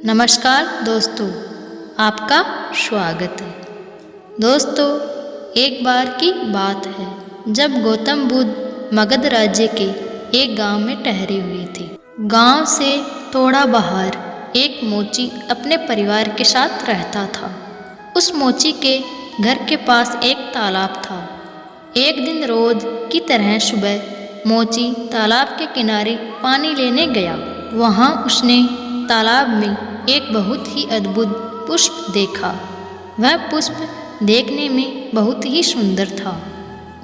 नमस्कार दोस्तों, आपका स्वागत है। दोस्तों, एक बार की बात है जब गौतम बुद्ध मगध राज्य के एक गांव में ठहरे हुए थे। गांव से थोड़ा बाहर एक मोची अपने परिवार के साथ रहता था। उस मोची के घर के पास एक तालाब था। एक दिन रोज की तरह सुबह मोची तालाब के किनारे पानी लेने गया। वहां उसने तालाब में एक बहुत ही अद्भुत पुष्प देखा। वह पुष्प देखने में बहुत ही सुंदर था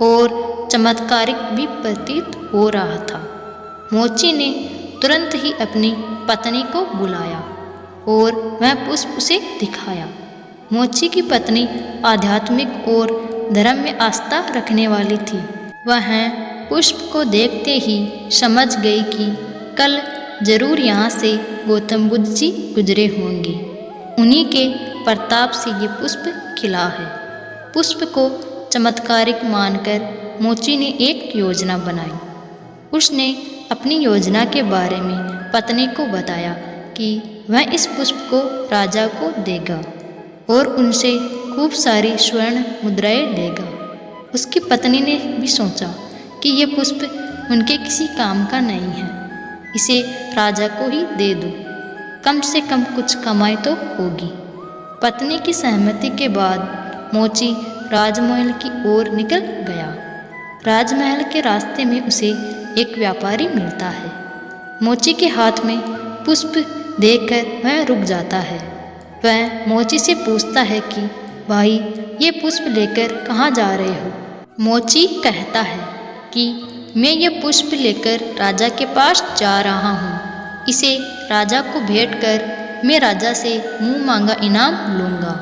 और चमत्कारिक भी प्रतीत हो रहा था। मोची ने तुरंत ही अपनी पत्नी को बुलाया और वह पुष्प उसे दिखाया। मोची की पत्नी आध्यात्मिक और धर्म में आस्था रखने वाली थी। वह पुष्प को देखते ही समझ गई कि कल जरूर यहाँ से गौतम बुद्ध जी गुजरे होंगे। उन्हीं के प्रताप से ये पुष्प खिला है। पुष्प को चमत्कारिक मानकर मोची ने एक योजना बनाई। उसने अपनी योजना के बारे में पत्नी को बताया कि वह इस पुष्प को राजा को देगा और उनसे खूब सारी स्वर्ण मुद्राएं लेगा। उसकी पत्नी ने भी सोचा कि यह पुष्प उनके किसी काम का नहीं है, इसे राजा को ही दे दो, कम से कम कुछ कमाई तो होगी। पत्नी की सहमति के बाद मोची राजमहल की ओर निकल गया। राजमहल के रास्ते में उसे एक व्यापारी मिलता है। मोची के हाथ में पुष्प देखकर वह रुक जाता है। वह मोची से पूछता है कि भाई, ये पुष्प लेकर कहाँ जा रहे हो? मोची कहता है कि मैं ये पुष्प लेकर राजा के पास जा रहा हूँ। इसे राजा को भेंट कर मैं राजा से मुँह मांगा इनाम लूँगा।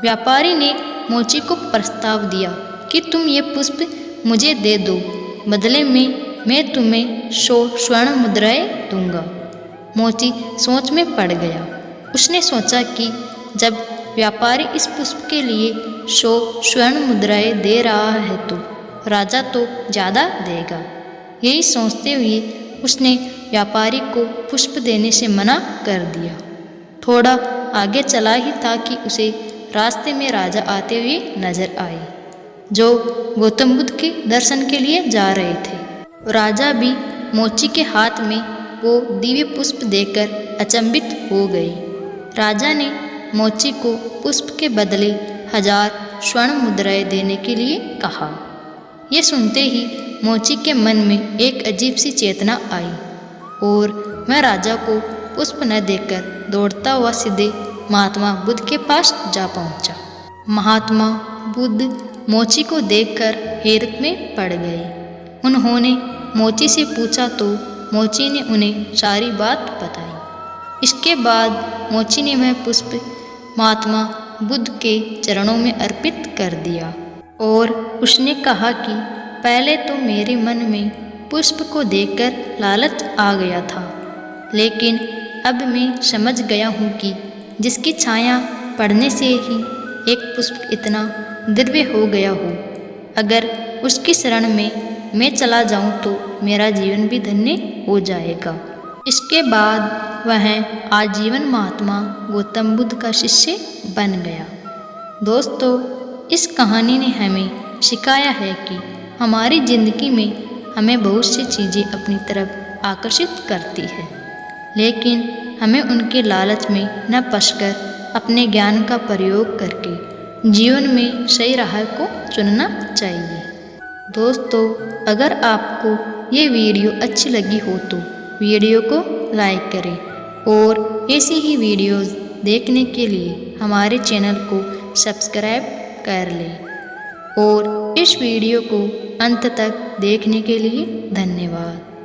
व्यापारी ने मोची को प्रस्ताव दिया कि तुम ये पुष्प मुझे दे दो, बदले में मैं तुम्हें 100 स्वर्ण मुद्राएं दूँगा। मोची सोच में पड़ गया। उसने सोचा कि जब व्यापारी इस पुष्प के लिए 100 स्वर्ण मुद्राएं दे रहा है तो राजा तो ज़्यादा देगा। यही सोचते हुए उसने व्यापारी को पुष्प देने से मना कर दिया। थोड़ा आगे चला ही था कि उसे रास्ते में राजा आते हुए नजर आए, जो गौतम बुद्ध के दर्शन के लिए जा रहे थे। राजा भी मोची के हाथ में वो दिव्य पुष्प देखकर अचंभित हो गए। राजा ने मोची को पुष्प के बदले 1000 स्वर्ण मुद्राएं देने के लिए कहा। ये सुनते ही मोची के मन में एक अजीब सी चेतना आई और वह राजा को पुष्प न देकर दौड़ता हुआ सीधे महात्मा बुद्ध के पास जा पहुंचा। महात्मा बुद्ध मोची को देखकर हैरत में पड़ गए। उन्होंने मोची से पूछा तो मोची ने उन्हें सारी बात बताई। इसके बाद मोची ने वह पुष्प महात्मा बुद्ध के चरणों में अर्पित कर दिया और उसने कहा कि पहले तो मेरे मन में पुष्प को देखकर लालच आ गया था, लेकिन अब मैं समझ गया हूँ कि जिसकी छाया पड़ने से ही एक पुष्प इतना दिव्य हो गया हो, अगर उसकी शरण में मैं चला जाऊँ तो मेरा जीवन भी धन्य हो जाएगा। इसके बाद वह आजीवन महात्मा गौतम बुद्ध का शिष्य बन गया। दोस्तों, इस कहानी ने हमें सिखाया है कि हमारी ज़िंदगी में हमें बहुत सी चीज़ें अपनी तरफ आकर्षित करती है, लेकिन हमें उनके लालच में न फंसकर अपने ज्ञान का प्रयोग करके जीवन में सही राह को चुनना चाहिए। दोस्तों, अगर आपको ये वीडियो अच्छी लगी हो तो वीडियो को लाइक करें और ऐसी ही वीडियोज़ देखने के लिए हमारे चैनल को सब्सक्राइब कर लें और इस वीडियो को अंत तक देखने के लिए धन्यवाद।